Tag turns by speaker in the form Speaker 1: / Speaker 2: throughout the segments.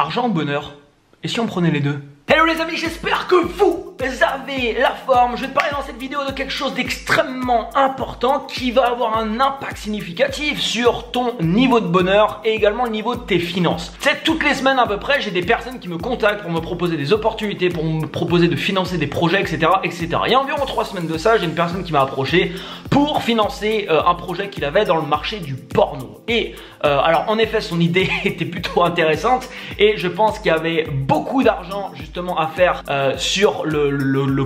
Speaker 1: Argent ou bonheur? Et si on prenait les deux? Hello les amis, j'espère que vous avez la forme. Je vais te parler dans cette vidéo de quelque chose d'extrêmement important qui va avoir un impact significatif sur ton niveau de bonheur et également le niveau de tes finances. C'est toutes les semaines à peu près, j'ai des personnes qui me contactent pour me proposer des opportunités, pour me proposer de financer des projets, etc. etc. Il y a environ 3 semaines de ça, j'ai une personne qui m'a approché pour financer un projet qu'il avait dans le marché du porno. Et alors en effet son idée était plutôt intéressante et je pense qu'il y avait beaucoup d'argent justement à faire sur le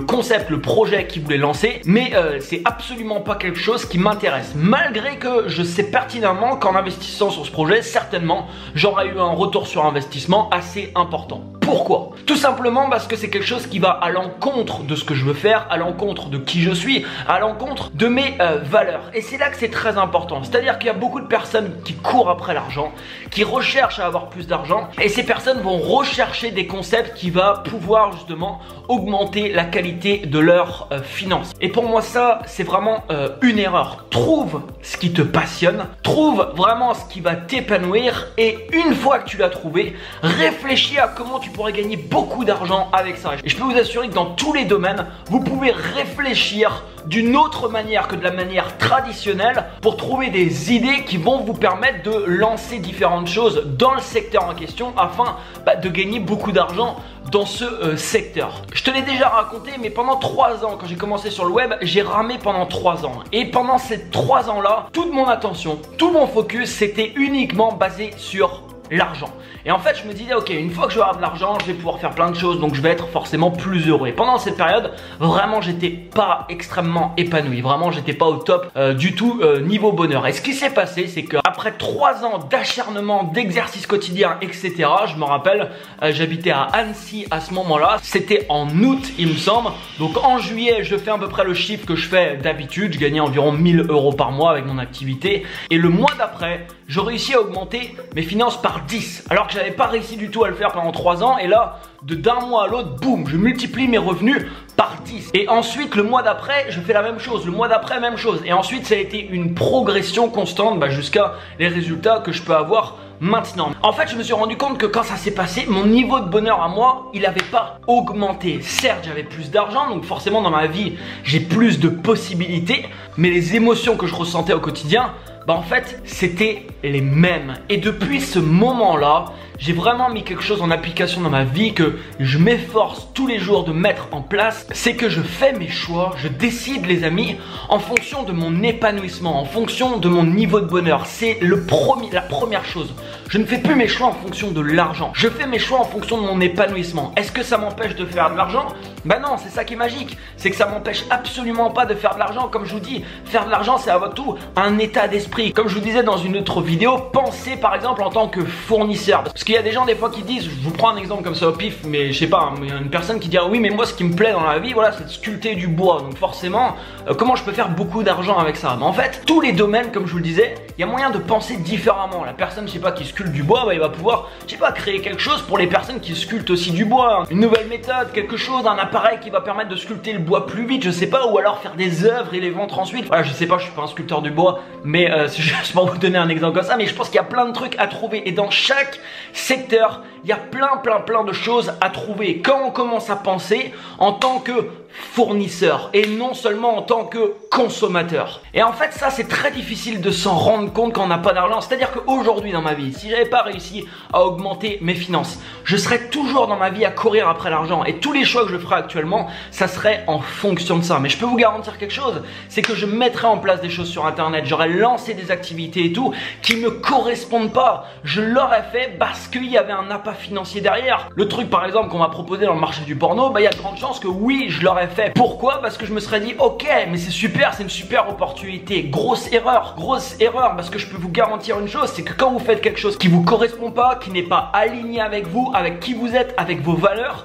Speaker 1: concept, le projet qu'il voulait lancer, mais c'est absolument pas quelque chose qui m'intéresse, malgré que je sais pertinemment qu'en investissant sur ce projet, certainement j'aurais eu un retour sur investissement assez important. Pourquoi? Tout simplement parce que c'est quelque chose qui va à l'encontre de ce que je veux faire, à l'encontre de qui je suis, à l'encontre de mes valeurs. Et c'est là que c'est très important. C'est-à-dire qu'il y a beaucoup de personnes qui courent après l'argent, qui recherchent à avoir plus d'argent, et ces personnes vont rechercher des concepts qui vont pouvoir justement augmenter la qualité de leurs finances. Et pour moi ça, c'est vraiment une erreur. Trouve ce qui te passionne, trouve vraiment ce qui va t'épanouir, et une fois que tu l'as trouvé, réfléchis à comment tu pourrais gagner beaucoup d'argent avec ça. Et je peux vous assurer que dans tous les domaines, vous pouvez réfléchir d'une autre manière que de la manière traditionnelle pour trouver des idées qui vont vous permettre de lancer différentes choses dans le secteur en question afin de gagner beaucoup d'argent dans ce secteur. Je te l'ai déjà raconté, mais pendant 3 ans, quand j'ai commencé sur le web, j'ai ramé pendant 3 ans. Et pendant ces 3 ans-là, toute mon attention, tout mon focus, c'était uniquement basé sur l'argent. Et en fait je me disais ok, une fois que je vais avoir de l'argent, je vais pouvoir faire plein de choses, donc je vais être forcément plus heureux. Et pendant cette période, vraiment j'étais pas extrêmement épanoui, vraiment j'étais pas au top du tout niveau bonheur. Et ce qui s'est passé, c'est qu'après 3 ans d'acharnement, d'exercice quotidien, etc., je me rappelle, j'habitais à Annecy à ce moment là, c'était en août il me semble, donc en juillet je fais à peu près le chiffre que je fais d'habitude, je gagnais environ 1000 € par mois avec mon activité, et le mois d'après je réussis à augmenter mes finances par 10, alors que j'avais pas réussi du tout à le faire pendant 3 ans, et là d'un mois à l'autre, boum, je multiplie mes revenus par 10. Et ensuite le mois d'après je fais la même chose, le mois d'après même chose, et ensuite ça a été une progression constante jusqu'à les résultats que je peux avoir maintenant. En fait je me suis rendu compte que quand ça s'est passé, mon niveau de bonheur à moi, il n'avait pas augmenté. Certes j'avais plus d'argent, donc forcément dans ma vie j'ai plus de possibilités, mais les émotions que je ressentais au quotidien, en fait c'était les mêmes. Et depuis ce moment là, j'ai vraiment mis quelque chose en application dans ma vie que je m'efforce tous les jours de mettre en place. C'est que je fais mes choix, je décide les amis en fonction de mon épanouissement, en fonction de mon niveau de bonheur. C'est la première chose. Je ne fais plus mes choix en fonction de l'argent, je fais mes choix en fonction de mon épanouissement. Est-ce que ça m'empêche de faire de l'argent? Bah non, c'est ça qui est magique, c'est que ça m'empêche absolument pas de faire de l'argent. Comme je vous dis, faire de l'argent c'est avant tout un état d'esprit. Comme je vous disais dans une autre vidéo, pensez par exemple en tant que fournisseur. Parce qu'il y a des gens des fois qui disent, je vous prends un exemple comme ça au pif, mais je sais pas, une personne qui dit ah oui mais moi ce qui me plaît dans la vie, voilà, c'est de sculpter du bois, donc forcément comment je peux faire beaucoup d'argent avec ça? Mais en fait tous les domaines, comme je vous le disais, il y a moyen de penser différemment. La personne, je sais pas, qui sculpte du bois, il va pouvoir, je sais pas, créer quelque chose pour les personnes qui sculptent aussi du bois, une nouvelle méthode, quelque chose, un appareil qui va permettre de sculpter le bois plus vite, je sais pas, ou alors faire des œuvres et les vendre ensuite. Voilà, je sais pas, je suis pas un sculpteur du bois, mais c'est juste pour vous donner un exemple comme ça. Mais je pense qu'il y a plein de trucs à trouver, et dans chaque secteur il y a plein de choses à trouver quand on commence à penser en tant que fournisseur et non seulement en tant que consommateur. Et en fait ça c'est très difficile de s'en rendre compte quand on n'a pas d'argent. C'est à dire qu'aujourd'hui dans ma vie, si j'avais pas réussi à augmenter mes finances, je serais toujours dans ma vie à courir après l'argent, et tous les choix que je ferais actuellement, ça serait en fonction de ça. Mais je peux vous garantir quelque chose, c'est que je mettrais en place des choses sur internet, j'aurais lancé des activités et tout qui me correspondent pas, je l'aurais fait parce qu'il y avait un appât financier derrière. Le truc par exemple qu'on m'a proposé dans le marché du porno, il y a de grandes chances que oui je l'aurais fait. Pourquoi? Parce que je me serais dit ok mais c'est super, c'est une super opportunité. Grosse erreur parce que je peux vous garantir une chose, c'est que quand vous faites quelque chose qui vous correspond pas, qui n'est pas aligné avec vous, avec qui vous êtes, avec vos valeurs,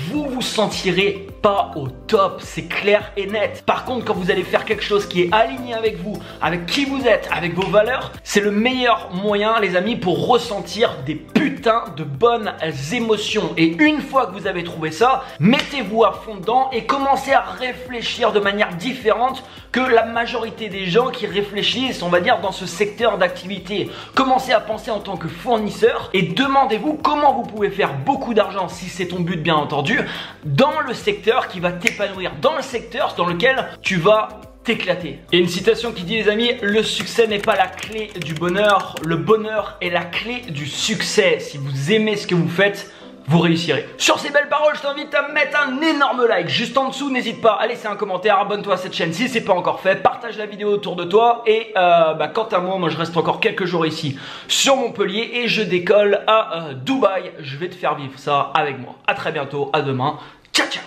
Speaker 1: vous vous sentirez pas pas au top, c'est clair et net. Par contre, quand vous allez faire quelque chose qui est aligné avec vous, avec qui vous êtes, avec vos valeurs, c'est le meilleur moyen, les amis, pour ressentir des putains de bonnes émotions. Et une fois que vous avez trouvé ça, mettez-vous à fond dedans et commencez à réfléchir de manière différente que la majorité des gens qui réfléchissent, on va dire, dans ce secteur d'activité. Commencez à penser en tant que fournisseur et demandez-vous comment vous pouvez faire beaucoup d'argent, si c'est ton but bien entendu, dans le secteur qui va t'épanouir, dans le secteur dans lequel tu vas t'éclater. Il y a une citation qui dit, les amis, le succès n'est pas la clé du bonheur, le bonheur est la clé du succès. Si vous aimez ce que vous faites, vous réussirez. Sur ces belles paroles, je t'invite à mettre un énorme like juste en dessous, n'hésite pas à laisser un commentaire, abonne-toi à cette chaîne si c'est pas encore fait, partage la vidéo autour de toi et quant à moi, je reste encore quelques jours ici sur Montpellier et je décolle à Dubaï. Je vais te faire vivre ça avec moi. À très bientôt, à demain, ciao ciao.